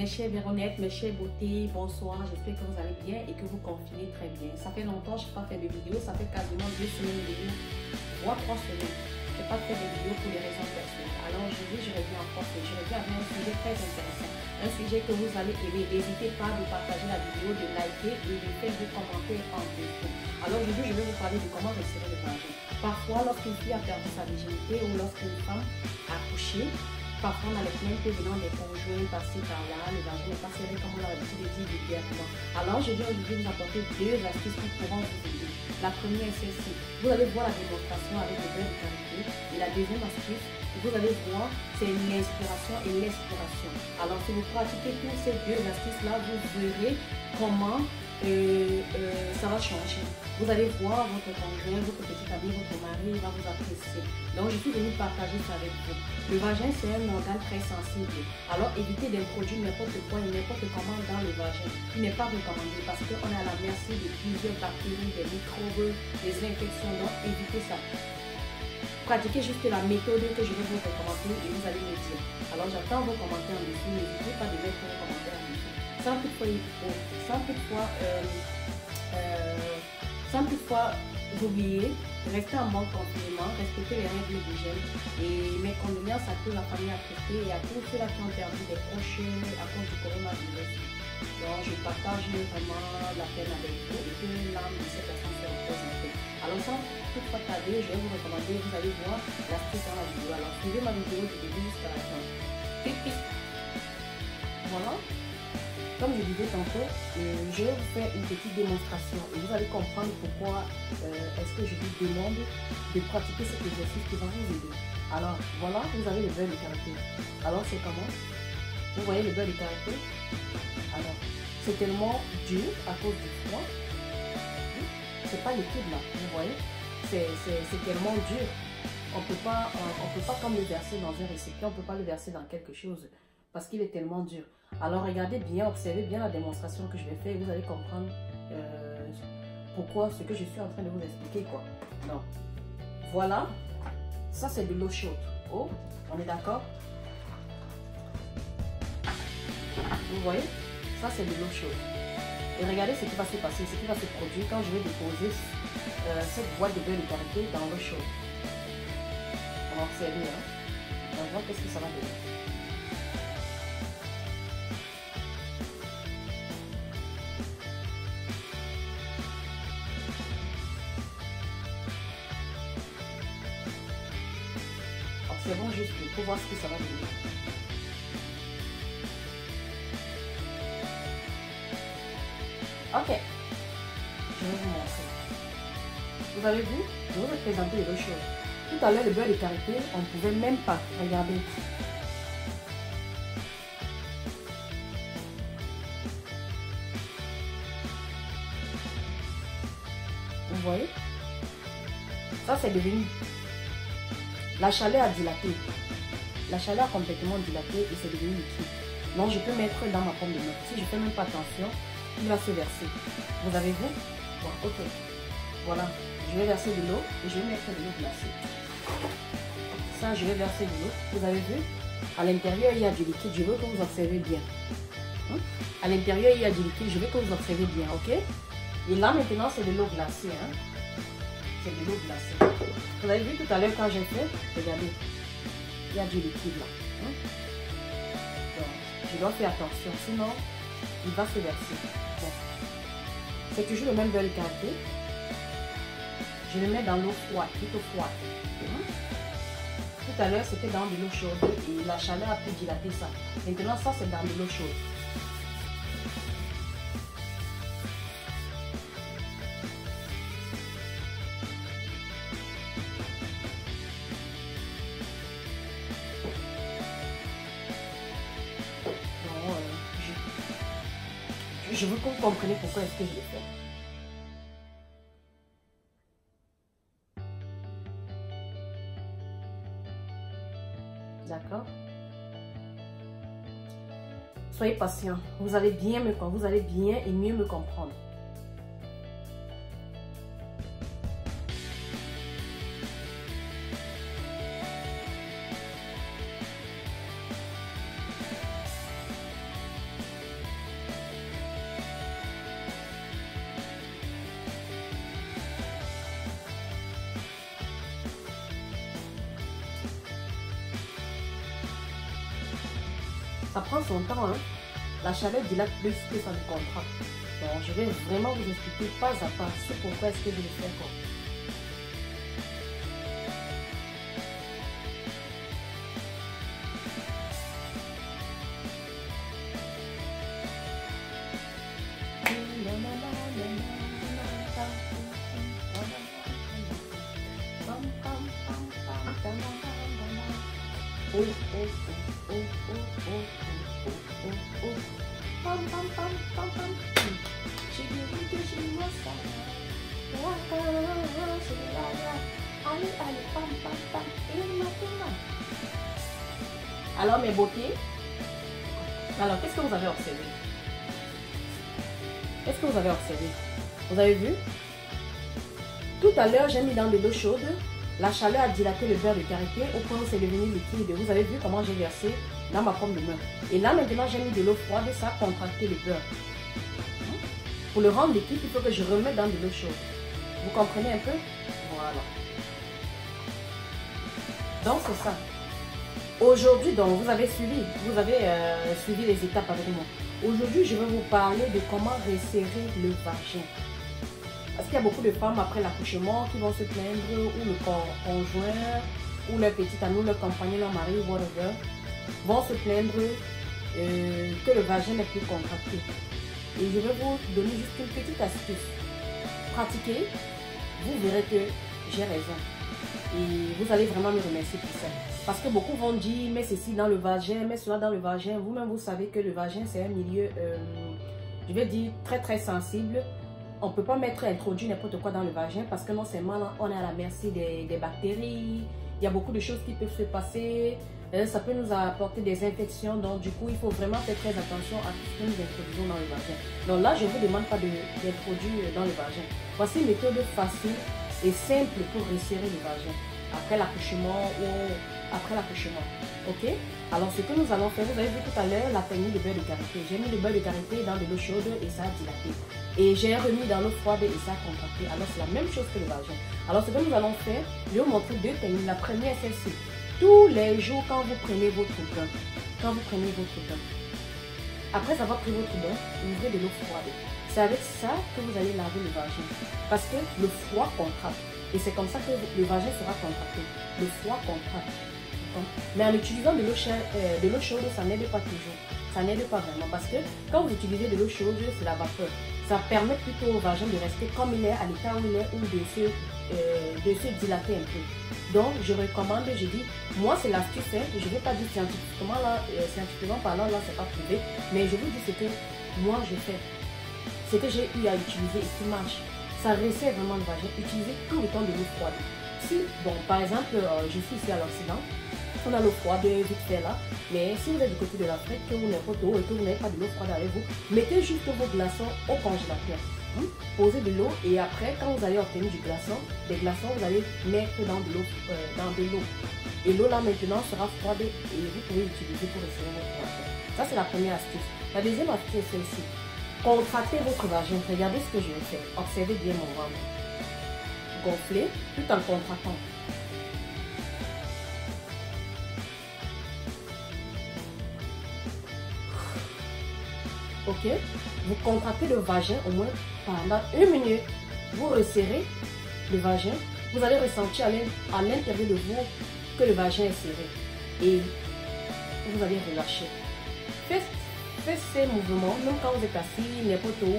Mes chers Véronique, mes chers beautés, bonsoir, j'espère que vous allez bien et que vous confinez très bien. Ça fait longtemps que je n'ai pas fait de vidéo, ça fait quasiment 2 semaines de vidéo, voire 3 semaines. Je n'ai pas fait de vidéo pour des raisons personnelles. Alors aujourd'hui, je reviens en force et je reviens avec un sujet très intéressant. Un sujet que vous allez aimer. N'hésitez pas de partager la vidéo, de liker et de faire des commentaires en dessous. Alors aujourd'hui, je vais vous parler de comment resserrer le vagin. Parfois, lorsqu'une fille a perdu sa virginité ou lorsqu'une femme a accouché, parfois, on a les plaintes venant des conjoints passés par là, le vagin n'est pas serré comme on a l'habitude de dire vulgairement. Alors, je vais aujourd'hui vous apporter 2 astuces qui pourront vous aider. La première est celle-ci. Vous allez voir la démonstration avec le beurre de karité. Et la deuxième astuce, vous allez voir, c'est l'inspiration et l'expiration. Alors, si vous pratiquez toutes ces 2 astuces-là, vous verrez comment ça va changer. Vous allez voir votre conjoint, votre petit ami, votre mari, il va vous apprécier. Donc, je suis venue partager ça avec vous. Le vagin, c'est un organe très sensible. Alors, évitez d'introduire n'importe quoi et n'importe comment dans le vagin. Il n'est pas recommandé parce qu'on est à la merci de plusieurs bactéries, des microbes, des infections. Donc, évitez ça. Pratiquez juste la méthode que je vais vous recommander et vous allez me dire. Alors, j'attends vos commentaires en dessous. N'hésitez pas de mettre vos commentaires en dessous. Sans toutefois oublier, restez en bon confinement, respectez les règles d'hygiène et mes condoléances à toute la famille affectée et à tous ceux-là qui ont perdu des proches à cause du coronavirus. Donc je partage vraiment la peine avec vous et que l'âme de ces personnes se repose en paix. Alors sans toutefois tarder, je vais vous recommander, vous allez voir l'astuce dans la vidéo. Alors suivez ma vidéo du début jusqu'à la fin. Voilà. Comme je disais tantôt, je vais vous faire une petite démonstration et vous allez comprendre pourquoi est-ce que je vous demande de pratiquer cet exercice qui va vous aider. Alors voilà, vous avez le beurre de karité. Alors c'est comment? Vous voyez le beurre de karité? Alors c'est tellement dur à cause du froid. C'est pas liquide là, vous voyez? C'est tellement dur. On peut pas comme le verser dans un récipient, on peut pas le verser dans quelque chose parce qu'il est tellement dur. Alors regardez bien, observez bien la démonstration que je vais faire et vous allez comprendre pourquoi ce que je suis en train de vous expliquer quoi. Non. Voilà, ça c'est de l'eau chaude. Oh, on est d'accord? Vous voyez? Ça c'est de l'eau chaude. Et regardez ce qui va se passer, ce qui va se produire quand je vais déposer cette boîte de beurre de karité dans l'eau chaude. On va observer, hein? On va voir qu'est-ce que ça va donner. Observons juste pour voir ce que ça va donner. Ok, je vais vous montrer. Vous avez vu? Je vais vous présenter les 2 choses. Tout à l'heure, le beurre de karité, on ne pouvait même pas. Regardez. Vous voyez? Ça, c'est devenu. La chaleur a dilaté. La chaleur a complètement dilaté et c'est devenu liquide. Donc, je peux mettre dans ma pomme de main. Si je ne fais même pas attention, il va se verser. Vous avez vu? Bon, ok. Voilà. Je vais verser de l'eau et je vais mettre de l'eau glacée. Ça, je vais verser de l'eau. Vous avez vu? À l'intérieur, il y a du liquide. Je veux que vous observez bien. À l'intérieur, il y a du liquide. Je veux que vous observez bien, ok? Et là, maintenant, c'est de l'eau glacée. Hein? C'est de l'eau glacée. Vous avez vu tout à l'heure quand j'ai fait? Regardez. Il y a du liquide là. Donc, je dois faire attention. Sinon, il va se verser. Bon. C'est toujours le même beurre de karité. Je le mets dans l'eau froide, plutôt froide. Tout à l'heure, c'était dans de l'eau chaude et la chaleur a pu dilater ça. Maintenant, ça, c'est dans de l'eau chaude. Je veux que vous compreniez pourquoi est-ce que je le fais. D'accord? Soyez patient. Vous allez bien et mieux me comprendre. Ça prend son temps, hein. La chaleur dilate plus que ça ne contracte. Donc, je vais vraiment vous expliquer pas à pas ce pourquoi est-ce que je le fais comme. Alors mes beautés, alors qu'est-ce que vous avez observé? Qu'est-ce que vous avez observé? Vous avez vu? Tout à l'heure, j'ai mis dans de l'eau chaude. La chaleur a dilaté le beurre de karité au point où c'est devenu liquide. Vous avez vu comment j'ai versé dans ma pomme de main. Et là, maintenant, j'ai mis de l'eau froide et ça a contracté le beurre. Pour le rendre liquide, il faut que je remette dans de l'eau chaude. Vous comprenez un peu? Voilà. Donc, c'est ça. Aujourd'hui, donc, vous avez suivi les étapes avec moi. Aujourd'hui, je vais vous parler de comment resserrer le vagin. Parce qu'il y a beaucoup de femmes après l'accouchement qui vont se plaindre, ou le conjoint, ou leur petite amie, leur compagnon, leur mari, whatever, vont se plaindre que le vagin n'est plus contracté. Et je vais vous donner juste une petite astuce. Pratiquez, vous verrez que j'ai raison. Et vous allez vraiment me remercier pour ça. Parce que beaucoup vont dire, mets ceci dans le vagin, mets cela dans le vagin. Vous-même, vous savez que le vagin, c'est un milieu, je vais dire, très très sensible. On ne peut pas introduire n'importe quoi dans le vagin parce que non seulement on est à la merci des bactéries, il y a beaucoup de choses qui peuvent se passer, ça peut nous apporter des infections. Donc du coup, il faut vraiment faire très attention à tout ce que nous introduisons dans le vagin. Donc là, je ne vous demande pas d'introduire dans le vagin. Voici une méthode facile et simple pour resserrer le vagin après l'accouchement ou après l'accouchement. Ok? Alors ce que nous allons faire, vous avez vu tout à l'heure la technique de beurre de karité. J'ai mis le beurre de karité dans de l'eau chaude et ça a dilaté. Et j'ai remis dans l'eau froide et ça a contracté. Alors c'est la même chose que le vagin. Alors ce que nous allons faire, je vais vous montrer deux techniques. La première, c'est celle-ci. Tous les jours, quand vous prenez votre bain, après avoir pris votre bain, ouvrez de l'eau froide. C'est avec ça que vous allez laver le vagin. Parce que le froid contracte. Et c'est comme ça que le vagin sera contracté. Le froid contracte. Mais en utilisant de l'eau chaude, ça n'aide pas toujours. Ça n'aide pas vraiment. Parce que quand vous utilisez de l'eau chaude, c'est la vapeur. Ça permet plutôt au vagin de rester comme il est, à l'état où il est, ou de se dilater un peu. Donc, je recommande, je dis, moi c'est l'astuce simple. Je ne vais pas dire scientifiquement, scientifiquement parlant, là, c'est pas prouvé. Mais je vous dis ce que moi je fais. Ce que j'ai eu à utiliser et qui marche. Ça resserre vraiment le vagin. Utilisez tout le temps de l'eau froide. Si, bon, par exemple, je suis ici à l'Occident, on a l'eau froide vite fait là, mais si vous êtes du côté de l'Afrique ou n'importe où et que vous n'avez pas de l'eau froide avec vous, mettez juste vos glaçons au congélateur. Posez de l'eau et après, quand vous allez obtenir des glaçons, vous allez mettre dans de l'eau. Et l'eau là maintenant sera froide et vous pouvez l'utiliser pour resserrer votre vagin. Ça c'est la première astuce. La deuxième astuce est celle-ci. Contractez votre vagin. Regardez ce que je vais faire. Observez bien mon ventre. Gonflez tout en contractant. Ok, vous contractez le vagin au moins pendant 1 minute. Vous resserrez le vagin. Vous allez ressentir à l'intérieur de vous que le vagin est serré. Et vous allez relâcher. Faites ces mouvements, même quand vous êtes assis, n'importe où,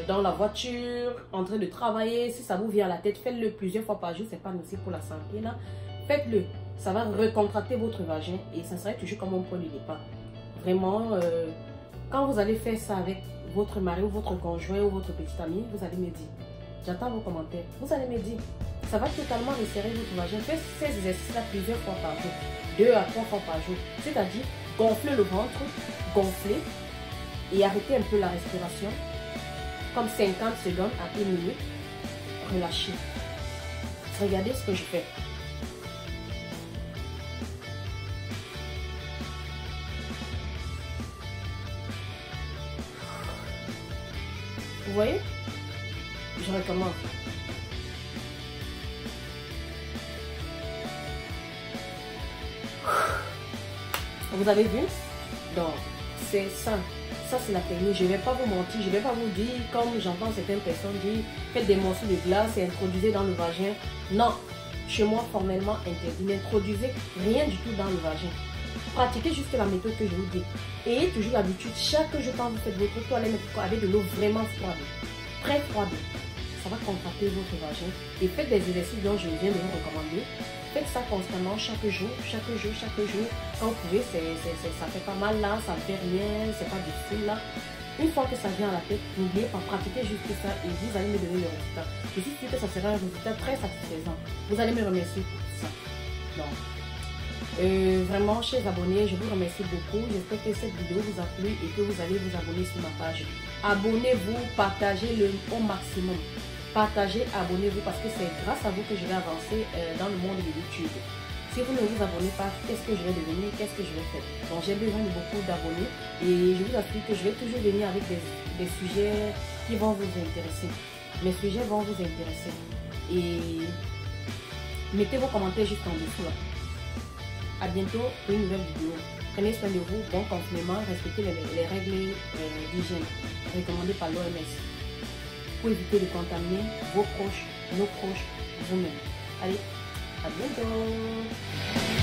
dans la voiture, en train de travailler. Si ça vous vient à la tête, faites-le plusieurs fois par jour. C'est pas nocif pour la santé là. Faites-le. Ça va recontracter votre vagin et ça sera toujours comme un point de départ. Vraiment, quand vous allez faire ça avec votre mari ou votre conjoint ou votre petite amie, vous allez me dire. J'attends vos commentaires. Vous allez me dire. Ça va totalement resserrer votre vagin. Faites ces exercices-là plusieurs fois par jour. 2 à 3 fois par jour. C'est-à-dire, gonflez le ventre, gonflez et arrêtez un peu la respiration. Comme 50 secondes à 1 minute. Relâchez. Regardez ce que je fais. Vous voyez? Je recommence. Vous avez vu? Donc, c'est ça. Ça, c'est la technique. Je ne vais pas vous mentir. Je ne vais pas vous dire, comme j'entends certaines personnes dire, faites des morceaux de glace et introduisez dans le vagin. Non. Chez moi, formellement interdit. N'introduisez rien du tout dans le vagin. Pratiquez juste la méthode que je vous dis. Ayez toujours l'habitude, chaque jour quand vous faites votre toilette avec de l'eau vraiment froide, très froide, ça va contracter votre vagin. Et faites des exercices dont je viens de vous recommander. Faites ça constamment, chaque jour. Quand vous pouvez, ça fait pas mal là, ça ne fait rien, c'est pas difficile là. Une fois que ça vient à la tête, n'oubliez pas, pratiquez juste ça et vous allez me donner le résultat. Je suis sûre que ça sera un résultat très satisfaisant. Vous allez me remercier pour ça. Donc, vraiment, chers abonnés, je vous remercie beaucoup. J'espère que cette vidéo vous a plu et que vous allez vous abonner sur ma page. Abonnez-vous, partagez-le au maximum. Partagez, abonnez-vous parce que c'est grâce à vous que je vais avancer dans le monde de YouTube. Si vous ne vous abonnez pas, qu'est-ce que je vais devenir? Qu'est-ce que je vais faire? Donc j'ai besoin de beaucoup d'abonnés et je vous assure que je vais toujours venir avec des sujets qui vont vous intéresser. Mes sujets vont vous intéresser. Et mettez vos commentaires juste en dessous là. A bientôt pour une nouvelle vidéo. Prenez soin de vous, bon confinement, respectez les règles d'hygiène recommandées par l'OMS pour éviter de contaminer vos proches, nos proches, vous-même. Allez, à bientôt.